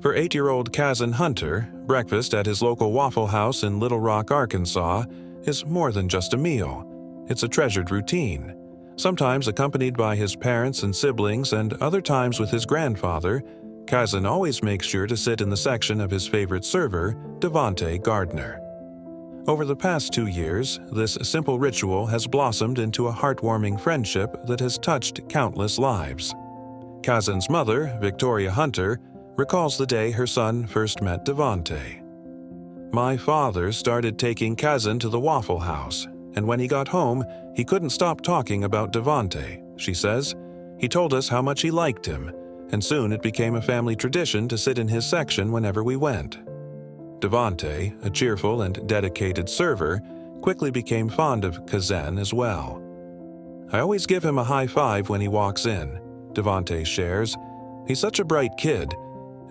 For 8-year-old Kazan Hunter, breakfast at his local Waffle House in Little Rock, Arkansas, is more than just a meal. It's a treasured routine. Sometimes accompanied by his parents and siblings, and other times with his grandfather, Kazan always makes sure to sit in the section of his favorite server, Devonte Gardner. Over the past 2 years, this simple ritual has blossomed into a heartwarming friendship that has touched countless lives. Kazan's mother, Victoria Hunter, recalls the day her son first met Devonte. "My father started taking Kazan to the Waffle House, and when he got home, he couldn't stop talking about Devonte," she says. "He told us how much he liked him, and soon it became a family tradition to sit in his section whenever we went." Devonte, a cheerful and dedicated server, quickly became fond of Kazan as well. "I always give him a high five when he walks in," Devonte shares. "He's such a bright kid.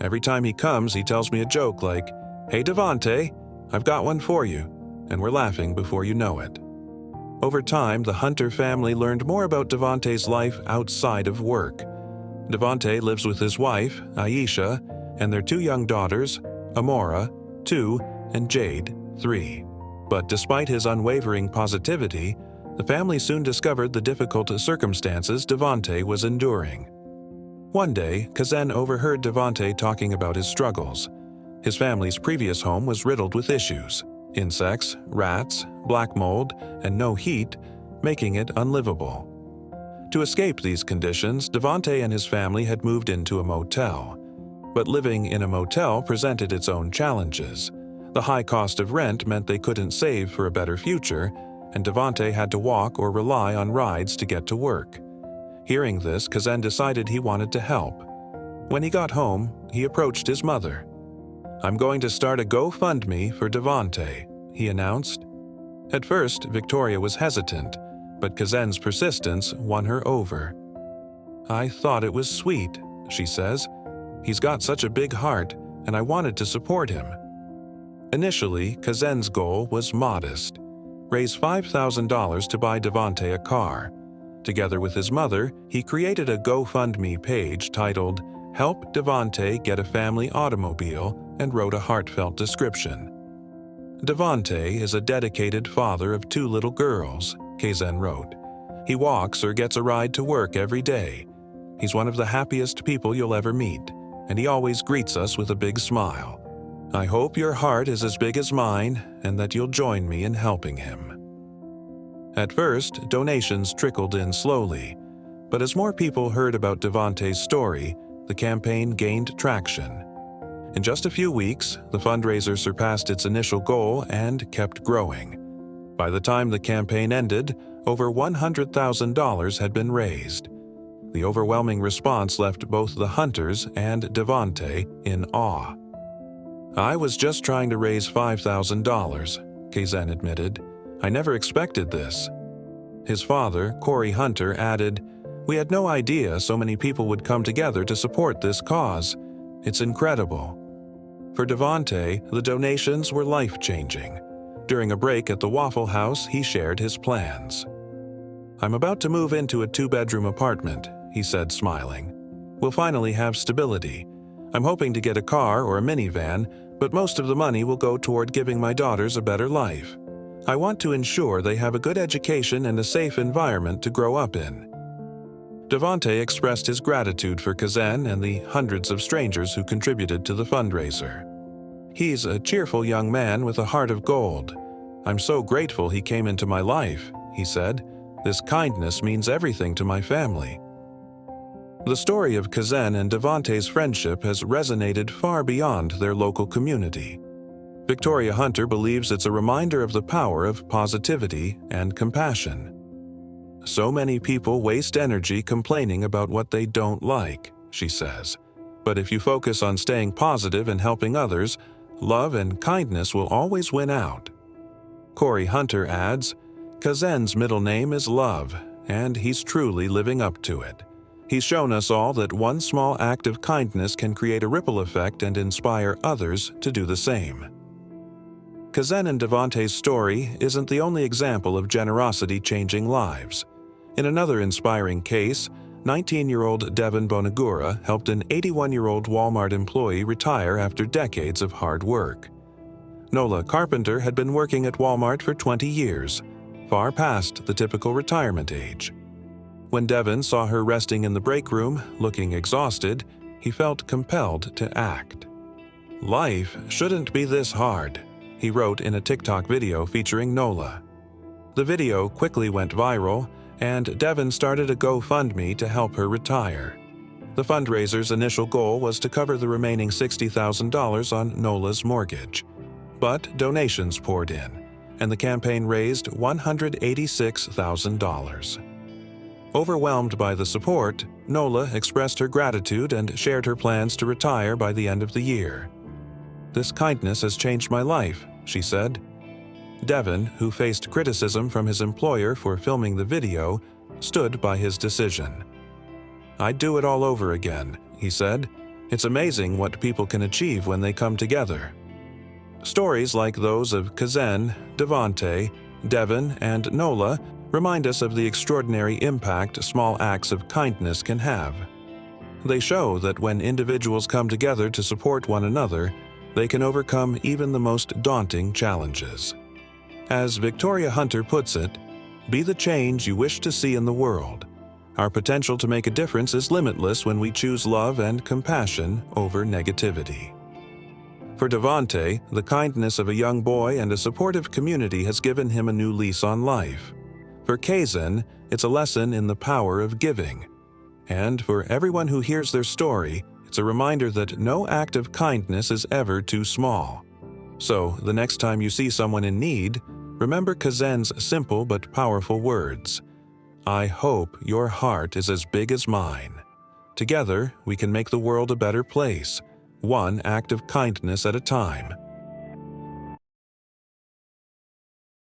Every time he comes, he tells me a joke like, 'Hey Devonte, I've got one for you,' and we're laughing before you know it." Over time, the Hunter family learned more about Devonte's life outside of work. Devonte lives with his wife, Aisha, and their 2 young daughters, Amora, 2, and Jade, 3. But despite his unwavering positivity, the family soon discovered the difficult circumstances Devonte was enduring. One day, Kazan overheard Devonte talking about his struggles. His family's previous home was riddled with issues: insects, rats, black mold, and no heat, making it unlivable. To escape these conditions, Devonte and his family had moved into a motel. But living in a motel presented its own challenges. The high cost of rent meant they couldn't save for a better future, and Devonte had to walk or rely on rides to get to work. Hearing this, Kazan decided he wanted to help. When he got home, he approached his mother. "I'm going to start a GoFundMe for Devonte," he announced. At first, Victoria was hesitant, but Kazan's persistence won her over. "I thought it was sweet," she says. "He's got such a big heart, and I wanted to support him." Initially, Kazan's goal was modest: raise $5,000 to buy Devonte a car. Together with his mother, he created a GoFundMe page titled "Help Devonte Get a Family Automobile" and wrote a heartfelt description. "Devonte is a dedicated father of 2 little girls," Kazan wrote. "He walks or gets a ride to work every day. He's one of the happiest people you'll ever meet, and he always greets us with a big smile. I hope your heart is as big as mine and that you'll join me in helping him." At first, donations trickled in slowly, but as more people heard about Devonte's story, the campaign gained traction. In just a few weeks, the fundraiser surpassed its initial goal and kept growing. By the time the campaign ended, over $100,000 had been raised. The overwhelming response left both the Hunters and Devonte in awe. "I was just trying to raise $5,000, Kazan admitted. "I never expected this." His father, Corey Hunter, added, "We had no idea so many people would come together to support this cause. It's incredible." For Devonte, the donations were life-changing. During a break at the Waffle House, he shared his plans. "I'm about to move into a 2-bedroom apartment," he said, smiling. "We'll finally have stability. I'm hoping to get a car or a minivan, but most of the money will go toward giving my daughters a better life. I want to ensure they have a good education and a safe environment to grow up in." Devonte expressed his gratitude for Kazan and the hundreds of strangers who contributed to the fundraiser. "He's a cheerful young man with a heart of gold. I'm so grateful he came into my life," he said. "This kindness means everything to my family." The story of Kazan and Devonte's friendship has resonated far beyond their local community. Victoria Hunter believes it's a reminder of the power of positivity and compassion. "So many people waste energy complaining about what they don't like," she says. "But if you focus on staying positive and helping others, love and kindness will always win out." Corey Hunter adds, "Kazan's middle name is Love, and he's truly living up to it. He's shown us all that one small act of kindness can create a ripple effect and inspire others to do the same." Kazan and Devonte's story isn't the only example of generosity changing lives. In another inspiring case, 19-year-old Devon Bonagura helped an 81-year-old Walmart employee retire after decades of hard work. Nola Carpenter had been working at Walmart for 20 years, far past the typical retirement age. When Devon saw her resting in the break room, looking exhausted, he felt compelled to act. "Life shouldn't be this hard," he wrote in a TikTok video featuring Nola. The video quickly went viral, and Devon started a GoFundMe to help her retire. The fundraiser's initial goal was to cover the remaining $60,000 on Nola's mortgage. But donations poured in, and the campaign raised $186,000. Overwhelmed by the support, Nola expressed her gratitude and shared her plans to retire by the end of the year. "This kindness has changed my life," she said. Devon, who faced criticism from his employer for filming the video, stood by his decision. "I'd do it all over again," he said. "It's amazing what people can achieve when they come together." Stories like those of Kazen, Devonte, Devon, and Nola remind us of the extraordinary impact small acts of kindness can have. They show that when individuals come together to support one another, they can overcome even the most daunting challenges. As Victoria Hunter puts it, "Be the change you wish to see in the world. Our potential to make a difference is limitless when we choose love and compassion over negativity." For Devonte, the kindness of a young boy and a supportive community has given him a new lease on life. For Kazen, it's a lesson in the power of giving. And for everyone who hears their story, it's a reminder that no act of kindness is ever too small. So, the next time you see someone in need, remember Kazen's simple but powerful words. "I hope your heart is as big as mine." Together, we can make the world a better place, one act of kindness at a time.